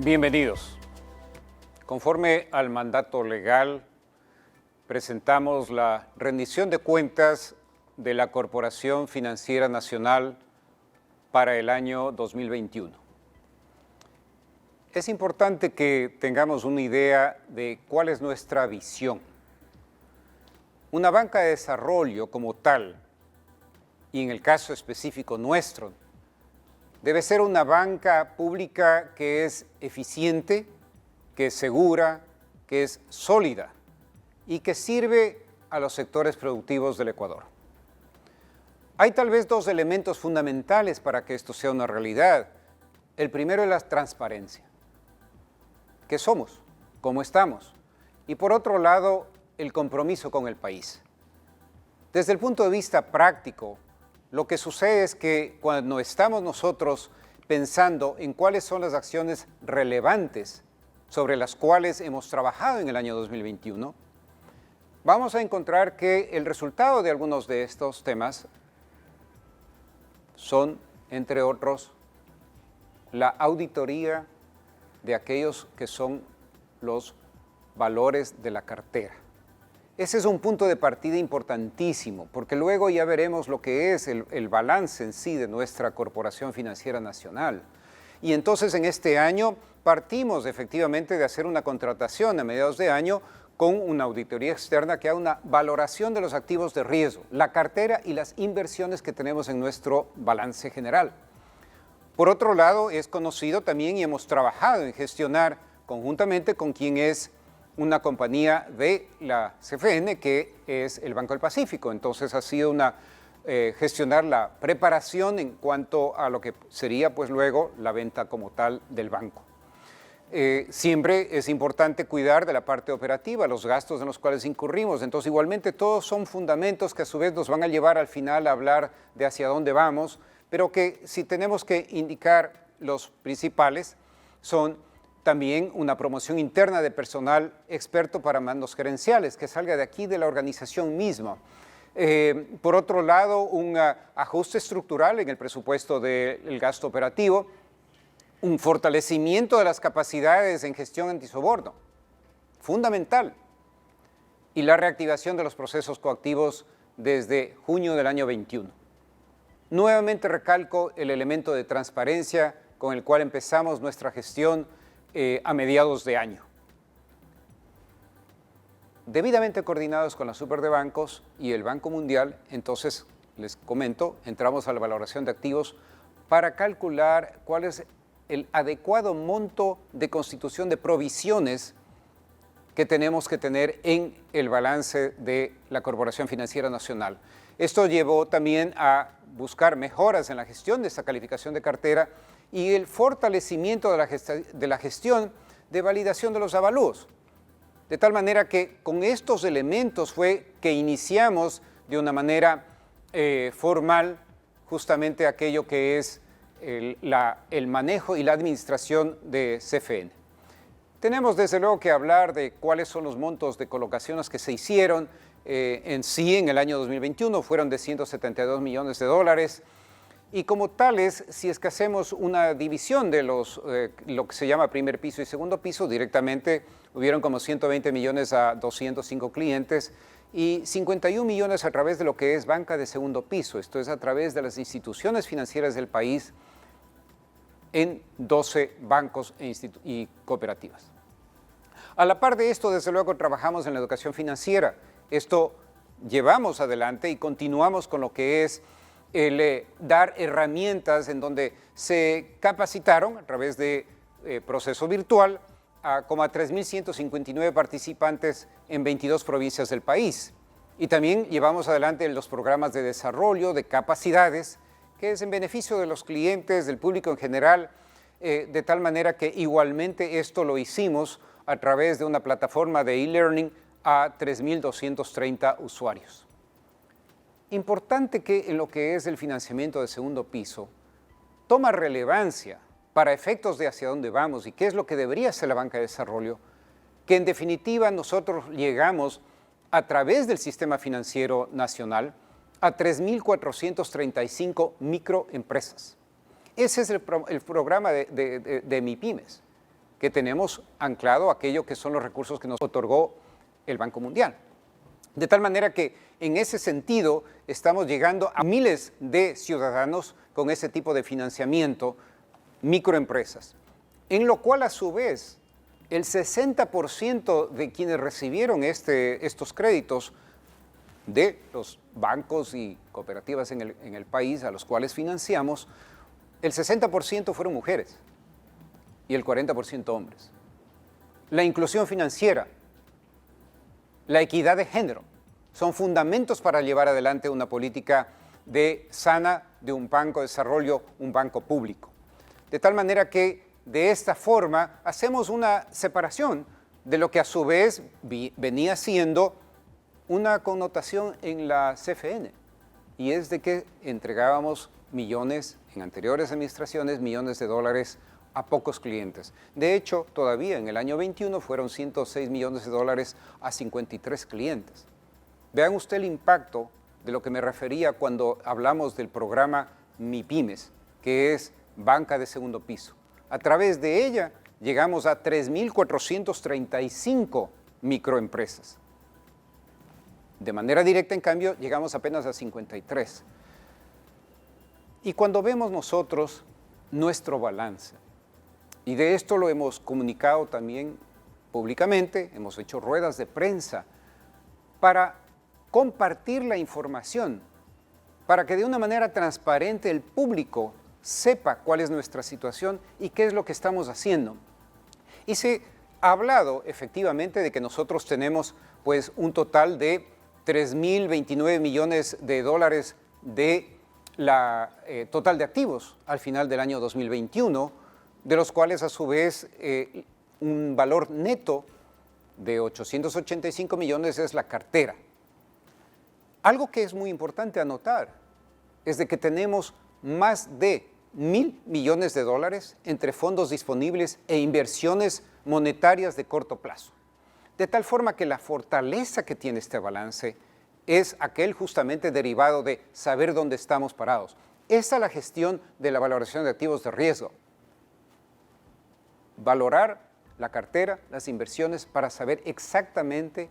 Bienvenidos. Conforme al mandato legal, presentamos la rendición de cuentas de la Corporación Financiera Nacional para el año 2021. Es importante que tengamos una idea de cuál es nuestra visión. Una banca de desarrollo como tal, y en el caso específico nuestro, debe ser una banca pública que es eficiente, que es segura, que es sólida y que sirve a los sectores productivos del Ecuador. Hay tal vez dos elementos fundamentales para que esto sea una realidad. El primero es la transparencia. ¿Qué somos? ¿Cómo estamos? Y por otro lado, el compromiso con el país. Desde el punto de vista práctico, lo que sucede es que cuando estamos nosotros pensando en cuáles son las acciones relevantes sobre las cuales hemos trabajado en el año 2021, vamos a encontrar que el resultado de algunos de estos temas son, entre otros, la auditoría de aquellos que son los valores de la cartera. Ese es un punto de partida importantísimo, porque luego ya veremos lo que es el balance en sí de nuestra Corporación Financiera Nacional. Y entonces en este año partimos efectivamente de hacer una contratación a mediados de año con una auditoría externa que haga una valoración de los activos de riesgo, la cartera y las inversiones que tenemos en nuestro balance general. Por otro lado, es conocido también y hemos trabajado en gestionar conjuntamente con quien es una compañía de la CFN, que es el Banco del Pacífico. Entonces ha sido gestionar la preparación en cuanto a lo que sería pues luego la venta como tal del banco. Siempre es importante cuidar de la parte operativa, los gastos en los cuales incurrimos. Entonces igualmente todos son fundamentos que a su vez nos van a llevar al final a hablar de hacia dónde vamos, pero que si tenemos que indicar los principales son también una promoción interna de personal experto para mandos gerenciales, que salga de aquí de la organización misma. Por otro lado, un ajuste estructural en el presupuesto del gasto operativo, un fortalecimiento de las capacidades en gestión antisoborno, fundamental, y la reactivación de los procesos coactivos desde junio del año 21. Nuevamente recalco el elemento de transparencia con el cual empezamos nuestra gestión a mediados de año. Debidamente coordinados con la Super de Bancos y el Banco Mundial, entonces les comento, entramos a la valoración de activos para calcular cuál es el adecuado monto de constitución de provisiones que tenemos que tener en el balance de la Corporación Financiera Nacional. Esto llevó también a buscar mejoras en la gestión de esta calificación de cartera y el fortalecimiento de la gestión de validación de los avalúos. De tal manera que con estos elementos fue que iniciamos de una manera formal justamente aquello que es el manejo y la administración de CFN. Tenemos desde luego que hablar de cuáles son los montos de colocaciones que se hicieron en sí en el año 2021, fueron de $172 millones. Y como tales, si es que hacemos una división de lo que se llama primer piso y segundo piso, directamente hubieron como 120 millones a 205 clientes y 51 millones a través de lo que es banca de segundo piso, esto es a través de las instituciones financieras del país en 12 bancos y cooperativas. A la par de esto, desde luego, trabajamos en la educación financiera. Esto llevamos adelante y continuamos con lo que es el dar herramientas en donde se capacitaron a través de proceso virtual a como a 3.159 participantes en 22 provincias del país. Y también llevamos adelante los programas de desarrollo de capacidades que es en beneficio de los clientes, del público en general, de tal manera que igualmente esto lo hicimos a través de una plataforma de e-learning a 3.230 usuarios. Importante que en lo que es el financiamiento de segundo piso toma relevancia para efectos de hacia dónde vamos y qué es lo que debería ser la banca de desarrollo, que en definitiva nosotros llegamos a través del sistema financiero nacional a 3.435 microempresas. Ese es el programa de MIPYMES. que tenemos anclado aquello que son los recursos que nos otorgó el Banco Mundial. De tal manera que en ese sentido estamos llegando a miles de ciudadanos con ese tipo de financiamiento, microempresas, en lo cual a su vez el 60% de quienes recibieron estos créditos de los bancos y cooperativas en el país a los cuales financiamos, el 60% fueron mujeres y el 40% hombres. La inclusión financiera, la equidad de género, son fundamentos para llevar adelante una política sana de un banco de desarrollo, un banco público. De tal manera que de esta forma hacemos una separación de lo que a su vez venía siendo una connotación en la CFN, y es de que entregábamos millones, en anteriores administraciones, millones de dólares a pocos clientes. De hecho, todavía en el año 21 fueron 106 millones de dólares a 53 clientes. Vean usted el impacto de lo que me refería cuando hablamos del programa MIPYMES, que es banca de segundo piso. A través de ella llegamos a 3.435 microempresas. De manera directa, en cambio, llegamos apenas a 53. Y cuando vemos nosotros nuestro balance, y de esto lo hemos comunicado también públicamente, hemos hecho ruedas de prensa para compartir la información, para que de una manera transparente el público sepa cuál es nuestra situación y qué es lo que estamos haciendo. Y se ha hablado efectivamente de que nosotros tenemos pues un total de 3.029 millones de dólares de la total de activos al final del año 2021, de los cuales a su vez un valor neto de 885 millones es la cartera. Algo que es muy importante anotar es de que tenemos más de 1.000 millones de dólares entre fondos disponibles e inversiones monetarias de corto plazo. De tal forma que la fortaleza que tiene este balance es aquel justamente derivado de saber dónde estamos parados. Esa es la gestión de la valoración de activos de riesgo. Valorar la cartera, las inversiones, para saber exactamente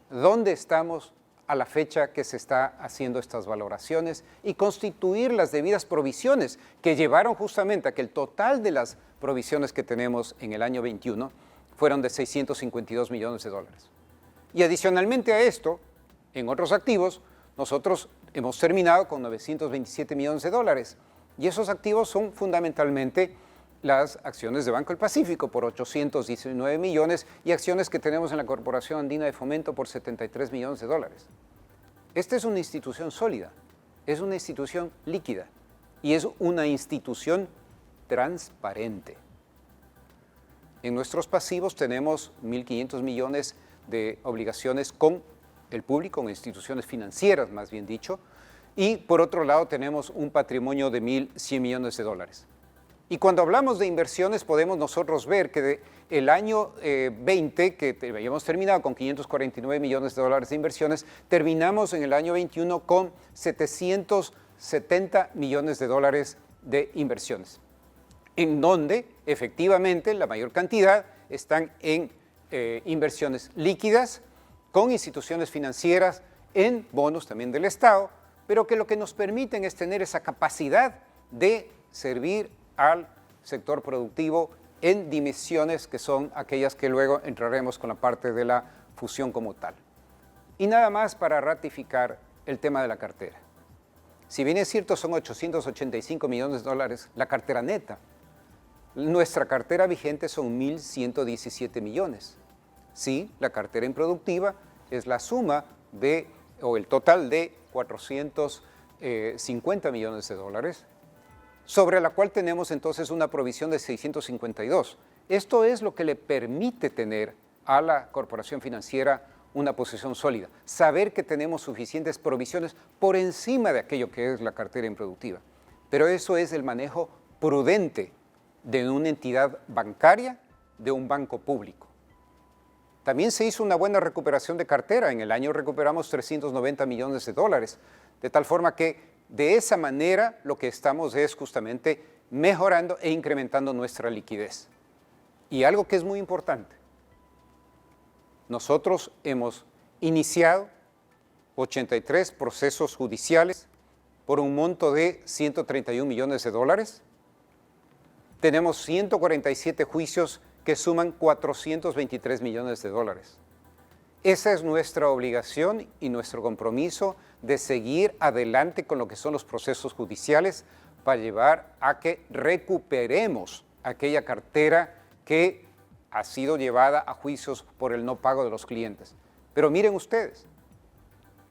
dónde estamos a la fecha que se está haciendo estas valoraciones y constituir las debidas provisiones que llevaron justamente a que el total de las provisiones que tenemos en el año 21 fueron de 652 millones de dólares. Y adicionalmente a esto, en otros activos, nosotros hemos terminado con 927 millones de dólares. Y esos activos son fundamentalmente las acciones de Banco del Pacífico por 819 millones y acciones que tenemos en la Corporación Andina de Fomento por 73 millones de dólares. Esta es una institución sólida, es una institución líquida y es una institución transparente. En nuestros pasivos tenemos 1.500 millones de obligaciones con el público, con instituciones financieras más bien dicho, y por otro lado tenemos un patrimonio de 1.100 millones de dólares. Y cuando hablamos de inversiones podemos nosotros ver que el año 20, que habíamos terminado con 549 millones de dólares de inversiones, terminamos en el año 21 con 770 millones de dólares de inversiones, en donde efectivamente la mayor cantidad están en inversiones líquidas, con instituciones financieras, en bonos también del Estado, pero que lo que nos permiten es tener esa capacidad de servir al sector productivo en dimensiones que son aquellas que luego entraremos con la parte de la fusión como tal. Y nada más para ratificar el tema de la cartera. Si bien es cierto son 885 millones de dólares la cartera neta, nuestra cartera vigente son 1.117 millones. Sí, la cartera improductiva es la suma o el total de 450 millones de dólares, sobre la cual tenemos entonces una provisión de 652. Esto es lo que le permite tener a la corporación financiera una posición sólida, saber que tenemos suficientes provisiones por encima de aquello que es la cartera improductiva. Pero eso es el manejo prudente de una entidad bancaria, de un banco público. También se hizo una buena recuperación de cartera. En el año recuperamos 390 millones de dólares, de tal forma que de esa manera lo que estamos es justamente mejorando e incrementando nuestra liquidez. Y algo que es muy importante, nosotros hemos iniciado 83 procesos judiciales por un monto de 131 millones de dólares. Tenemos 147 juicios que suman 423 millones de dólares. Esa es nuestra obligación y nuestro compromiso de seguir adelante con lo que son los procesos judiciales para llevar a que recuperemos aquella cartera que ha sido llevada a juicios por el no pago de los clientes. Pero miren ustedes,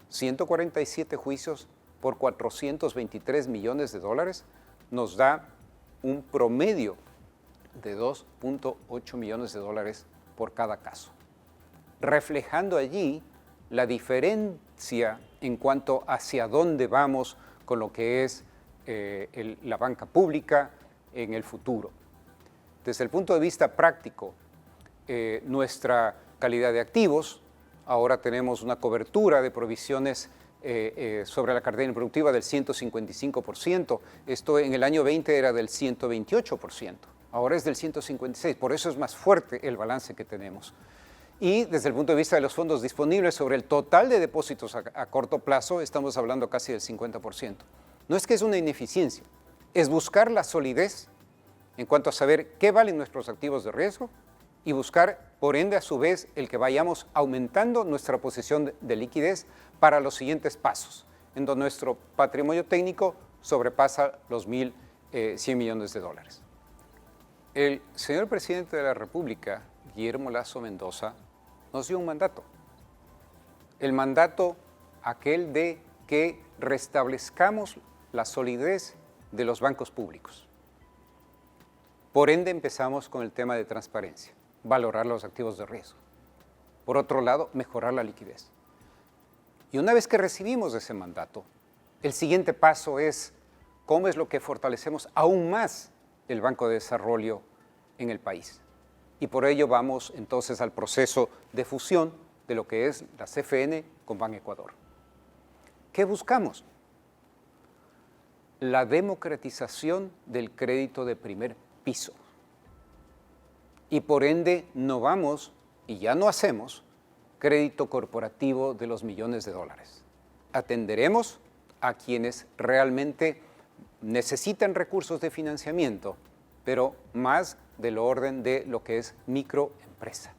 147 juicios por 423 millones de dólares nos da un promedio de 2.8 millones de dólares por cada caso, reflejando allí la diferencia en cuanto hacia dónde vamos con lo que es la banca pública en el futuro. Desde el punto de vista práctico, nuestra calidad de activos, ahora tenemos una cobertura de provisiones sobre la cartera improductiva del 155%. Esto en el año 20 era del 128%. Ahora es del 156%. Por eso es más fuerte el balance que tenemos. Y desde el punto de vista de los fondos disponibles sobre el total de depósitos a corto plazo, estamos hablando casi del 50%. No es que es una ineficiencia, es buscar la solidez en cuanto a saber qué valen nuestros activos de riesgo y buscar, por ende, a su vez, el que vayamos aumentando nuestra posición de liquidez para los siguientes pasos, en donde nuestro patrimonio técnico sobrepasa los 1.100 millones de dólares. El señor presidente de la República, Guillermo Lasso Mendoza, nos dio un mandato. El mandato aquel de que restablezcamos la solidez de los bancos públicos. Por ende, empezamos con el tema de transparencia, valorar los activos de riesgo. Por otro lado, mejorar la liquidez. Y una vez que recibimos ese mandato, el siguiente paso es cómo es lo que fortalecemos aún más el Banco de Desarrollo en el país. Y por ello vamos entonces al proceso de fusión de lo que es la CFN con Banecuador. ¿Qué buscamos? La democratización del crédito de primer piso. Y por ende no vamos, y ya no hacemos, crédito corporativo de los millones de dólares. Atenderemos a quienes realmente necesitan recursos de financiamiento, pero más del orden de lo que es microempresa.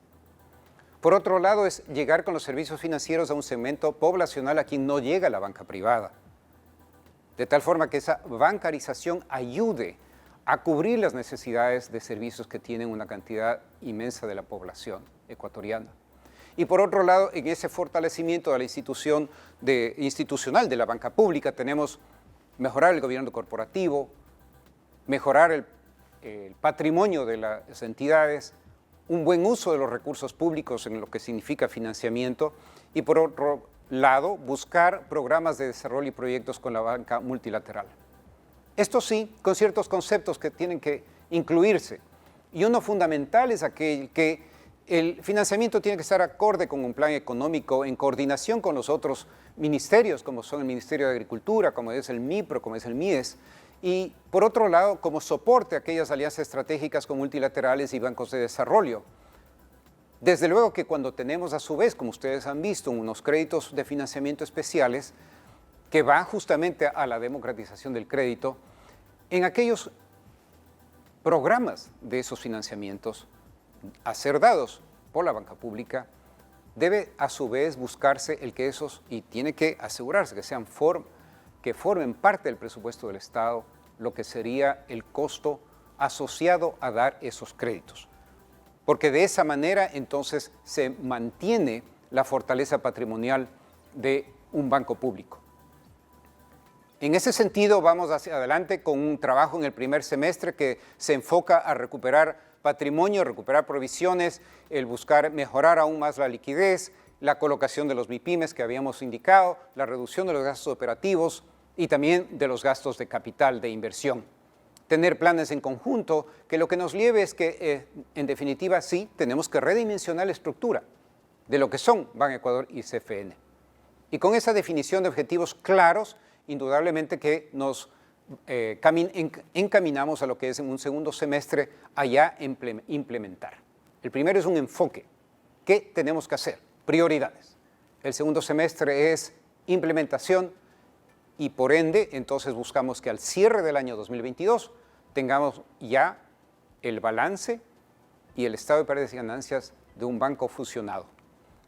Por otro lado, es llegar con los servicios financieros a un segmento poblacional a quien no llega la banca privada, de tal forma que esa bancarización ayude a cubrir las necesidades de servicios que tienen una cantidad inmensa de la población ecuatoriana. Y por otro lado, en ese fortalecimiento de la institucional de la banca pública, tenemos mejorar el gobierno corporativo, mejorar el patrimonio de las entidades, un buen uso de los recursos públicos en lo que significa financiamiento y por otro lado, buscar programas de desarrollo y proyectos con la banca multilateral. Esto sí, con ciertos conceptos que tienen que incluirse. Y uno fundamental es aquel que el financiamiento tiene que estar acorde con un plan económico en coordinación con los otros ministerios, como son el Ministerio de Agricultura, como es el MIPRO, como es el MIES, y por otro lado, como soporte a aquellas alianzas estratégicas con multilaterales y bancos de desarrollo. Desde luego que cuando tenemos a su vez, como ustedes han visto, unos créditos de financiamiento especiales que van justamente a la democratización del crédito, en aquellos programas de esos financiamientos a ser dados por la banca pública, debe a su vez buscarse el que esos, y tiene que asegurarse que sean que formen parte del presupuesto del Estado, lo que sería el costo asociado a dar esos créditos. Porque de esa manera entonces se mantiene la fortaleza patrimonial de un banco público. En ese sentido vamos hacia adelante con un trabajo en el primer semestre que se enfoca a recuperar patrimonio, recuperar provisiones, el buscar mejorar aún más la liquidez, la colocación de los MIPYMES que habíamos indicado, la reducción de los gastos operativos y también de los gastos de capital de inversión. Tener planes en conjunto, que lo que nos lleve es que, en definitiva, sí, tenemos que redimensionar la estructura de lo que son Banecuador y CFN. Y con esa definición de objetivos claros, indudablemente que nos encaminamos a lo que es en un segundo semestre a ya implementar. El primero es un enfoque. ¿Qué tenemos que hacer? Prioridades. El segundo semestre es implementación y por ende, entonces buscamos que al cierre del año 2022 tengamos ya el balance y el estado de pérdidas y ganancias de un banco fusionado.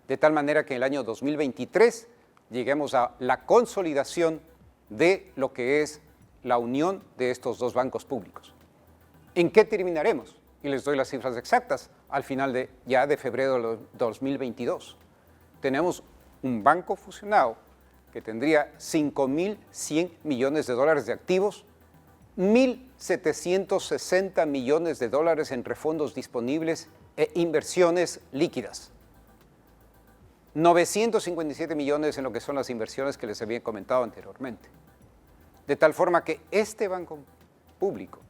De tal manera que en el año 2023 lleguemos a la consolidación de lo que es la unión de estos dos bancos públicos. ¿En qué terminaremos? Y les doy las cifras exactas al final de febrero de 2022. Tenemos un banco fusionado que tendría 5.100 millones de dólares de activos, 1.760 millones de dólares entre fondos disponibles e inversiones líquidas. 957 millones en lo que son las inversiones que les había comentado anteriormente. De tal forma que este banco público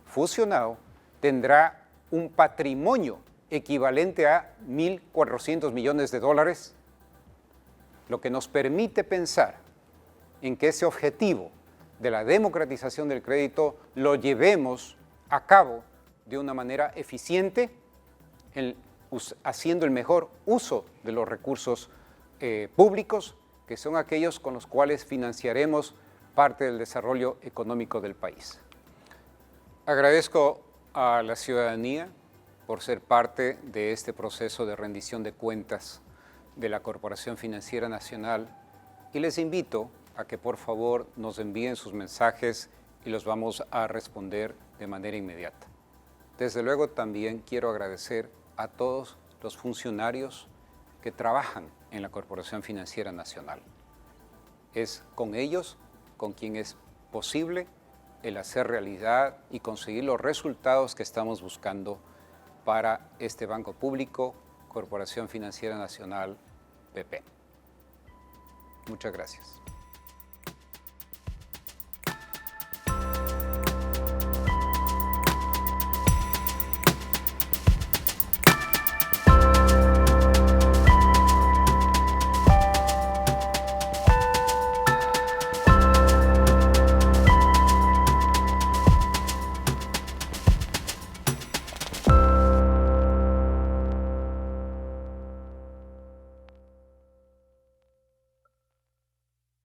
fusionado tendrá un patrimonio equivalente a 1.400 millones de dólares, lo que nos permite pensar en que ese objetivo de la democratización del crédito lo llevemos a cabo de una manera eficiente, haciendo el mejor uso de los recursos públicos, que son aquellos con los cuales financiaremos parte del desarrollo económico del país. Agradezco a la ciudadanía por ser parte de este proceso de rendición de cuentas de la Corporación Financiera Nacional y les invito a que por favor nos envíen sus mensajes y los vamos a responder de manera inmediata. Desde luego también quiero agradecer a todos los funcionarios que trabajan en la Corporación Financiera Nacional. Es con ellos con quien es posible el hacer realidad y conseguir los resultados que estamos buscando para este banco público, Corporación Financiera Nacional, BP. Muchas gracias.